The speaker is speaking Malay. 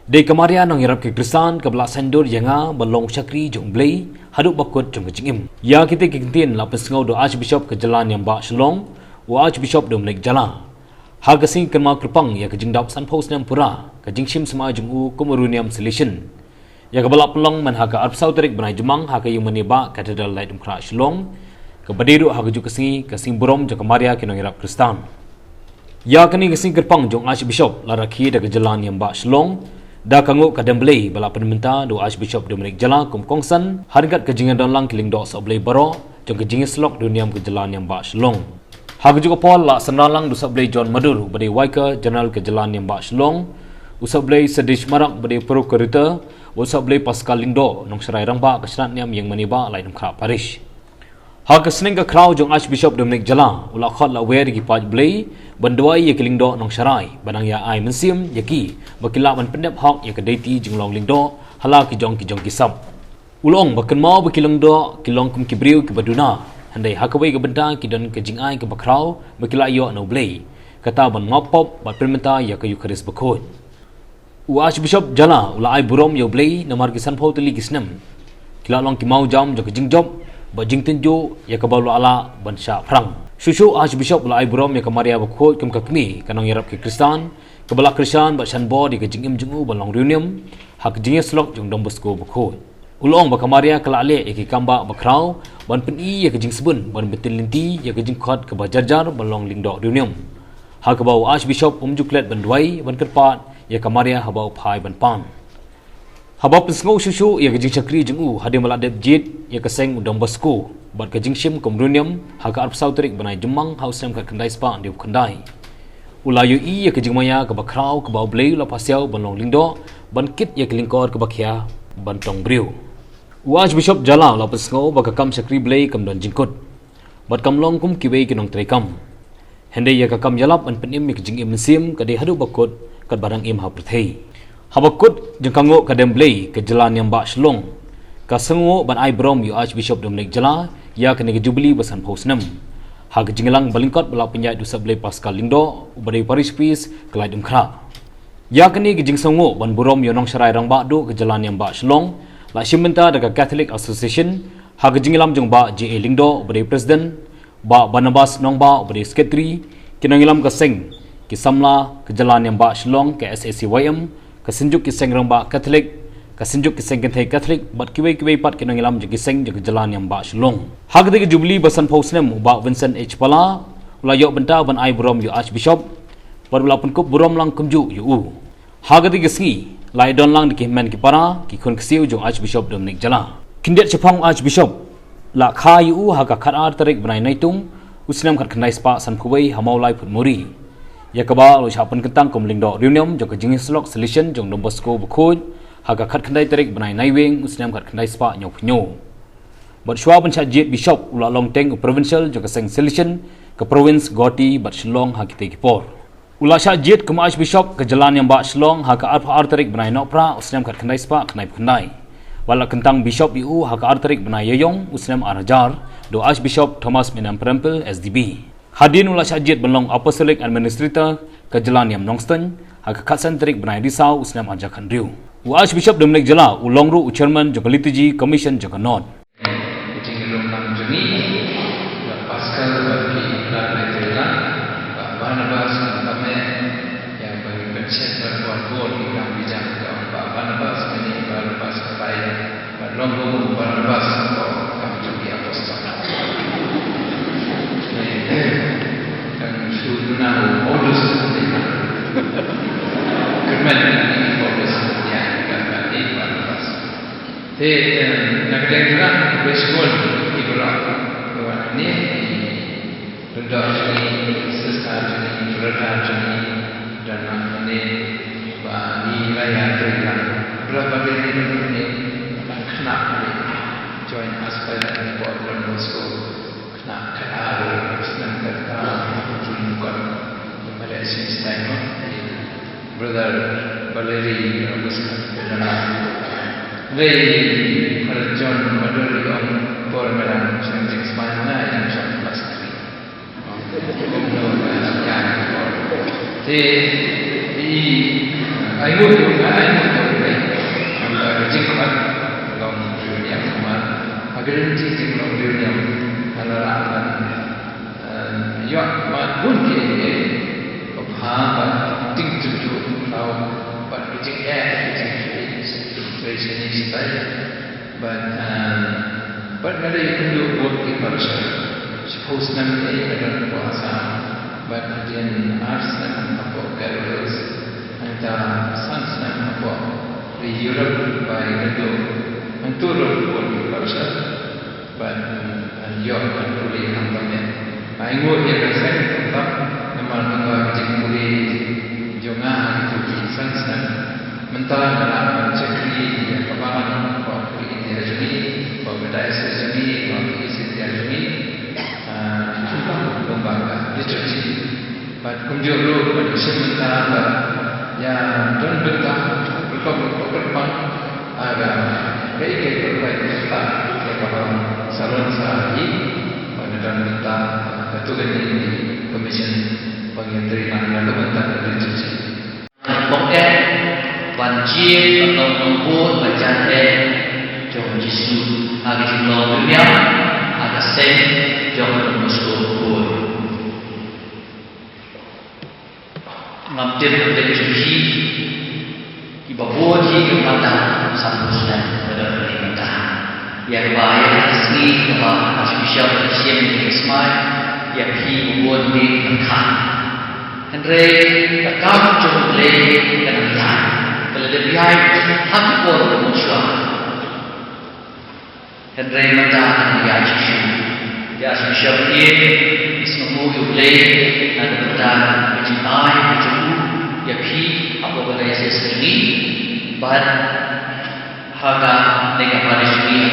Di kemaria nang irap ke Krisan ke belak sendur yanga balong syakri jong blay haduk bakut jong kecingim. Ya kita kintin lapan sengau do Archbishop ke jalan yang bak Shalong wa Archbishop do menik jalan. Hal kesing kerma kerpang ya kejing dap san pos nam pura kejing sim sama jong u kumuruniam solution. Ya ke belak pelong man haka arpsau terik benai jemang haka yung meniba katedral light umkra Shalong ke badiru haka juk kesing burom jong kemaria ke nang irap Kristan. Ya kini kesing kerpang jong Archbishop laraki da ke jalan yang bak Shalong. Da kanguk kademblei bala penmenta do Archbishop Dominic Jala kum kongsan hargat kejingan dalang kiling dok sablei baro jong kejingan slok duniam ke jalan yang bak Shalong. Hak juga pol la senalang do sablei John Madur bade waika general ke jalan yang bak Shalong. Usablei Sedish Marak bade prokurita usablei Pascal Lindo nong serai rangba ke senatniam yang meniba lain khra parish. Hak kesening ke kraw jong Archbishop Dominic Jala ula khot la wer gi paj blei banduai ye kiling do nong serai banang ya ai mensim yaki bakila ban pendep hok ya kedaiti jeng long lindo hala ki jong kisap ulong bakan mau bakilang do kilong kum kibriu ke baduna handai hakawai ke benda ki don ke jing ai ke bakrau bakila yo no blei kata ban ngopop bat permenta ya ke yukaris bakot u Archbishop Jala ula ai burom yo blei namar ki sanpho teli kisnem kila long ki mau jam jo ke jing job ba jing tenjo ya ke balu ala ban sha prang Shushu Archbishop la Ibrom ya kemaria bakut kum kakmi kanong yarap ke Kristan kebala Kristian ba shanbo di ke jingim jungu balong reunium hak jinge slok jong dombosko bakut ulong ba kemaria kala ale ya ke kamba bakrau ban peni ya ke jing sebun ban betil linti ya ke jing khot ke bajarjar balong lingdo reunium hak bau Archbishop umjuklet ban duai ban kerpat ya kemaria habau phai ban pan habau pesngau shushu ya ke jing chakri jungu hadim maladep jit ya ke seng dombosko bat ke jingshim komrunium haka arpsau terik banai jemang hausam kat kendai spa di kendai ulayu i ya ke jingmaya ke bakrau ke bau blei la pasiau banlong lindo ban kit ya ke lingkor ke bakhia ban tong briu Archbishop Jala la pesngau ba kam sakri blei kam don jingkut bat kamlong kum kiwei ke nong trekam hende ya ka kam yalap an penim ke jingim sim ke de hadu bakut kat barang im ha prthei habakut jengkango ka dem blei ke jalan yang bak Shalong ka sengo ban ai brom yu Archbishop Dominic Jala ya kena ke jubili basan posnem hak jinglang balingkot bala penyai du sablei Pascal Lindo ubadai parish peace kelai dumkra ya kini ke jingsongo ban burom yonong serai rang ba do ke jalan yang bak Shalong la shimenta daga Catholic Association hak jinglam jong ba JA Lindo ubadai president ba Barnabas nong ba ubadai secretary kinangilam ke seng ke samla ke jalan yang bak Shalong ke SACYM ke senjuk ke seng rang ba Catholic kasenjuk kiseng kentai Catholic bat kiwei pat kenang ilam je kiseng je jalan yang bak Shalong hak de jubli basan posnem ba Vincent H Pala ulayok benta ban ai burom yu Archbishop bar belapun kup burom lang kumju yu hak de gisngi lai don lang de men ki para ki khon ksiu jong Archbishop Dominic Jala kindet chapang Archbishop la kha yu hak khat ar tarik banai naitung usnam khat khnai spa san khuwei hamau lai phut muri ya kaba lo chapan kentang kom lingdo reunium jong jing slok solution jong dombosko bukhoj haka khat khandai tarik banai naiweng usnam khat khandai spa nyopnyo bat shwa ban chajit bishop ula long teng provincial jo kaseng solution ke province Goti bat Shalong hakite kipor ula chajit ke Archbishop ke jalan yang bak Shalong haka ar tarik banai nopra usnam khat khandai spa khnai wala kentang bishop yu haka ar tarik banai yeyong usnam arajar do Archbishop Thomas Menam Prempel SDB hadin ula chajit banlong apostolic administrator ke jalan yang Nongston haka khatsan tarik banai risau usnam ajakan riu Archbishop Dominic Jala ulongru chairman jong liturgy commission jong not jinglong nang juni Pascal bagi iklan Nigeria Barnabas kami yang bagi pencet berbuat gol iklan bijak Barnabas ini Barnabas kebaik Longgo Barnabas kami juga apostol dan suduna modus kemen ini modus te nagdagdag baseball ibarat kawan ni rendah jenis sesat jenis rendah jenis dan ini bani raya terang berapa kali ini akan kena join us pada Portland Moscow kena kena senang kata bukan pada sini time brother Valerie Augustin They John Maduri on Bormeran changing smile and John Pascali. I would guarantee ting long dunia alara yo ma bun ke ko pha ba ting tu tu how but pitching air situation is but ada yang perlu buat di Malaysia suppose nanti ada puasa but again arts dan apa carolers antara sans dan apa di Europe by itu untuk buat di Malaysia but yo kan boleh hambatnya aingo ya rasa tetap nama jengkuli jonga itu di sans dan mentara dalam cekri yang kebalan apa ini rejimi Berdaya sejati, waktu sejati, lembaga literasi. Pada kunjung lu pada sementara yang dan betah berkembang agar baik berbaik serta kepada salon sahaja pada dan betah ketua ini komisen pengendalian dan lembaga literasi. Pokok banjir atau nombor bacaan trong Giêsu aga lo dunia aga sen trong musuh pun ngamtir dari suci ibadah di kepada sampusnya pada perintah yang baik asli kepada Archbishop Siam di Ismail yang hibuan di Mekah Andre takam trong lagi dan lihat kalau dia lihat hakikor musuh Henry mata ya Yesus ya Bishop ini ismu yublay ada petang mencintai menjemu ya pi apa boleh saya sendiri bahan harga dengan pada sini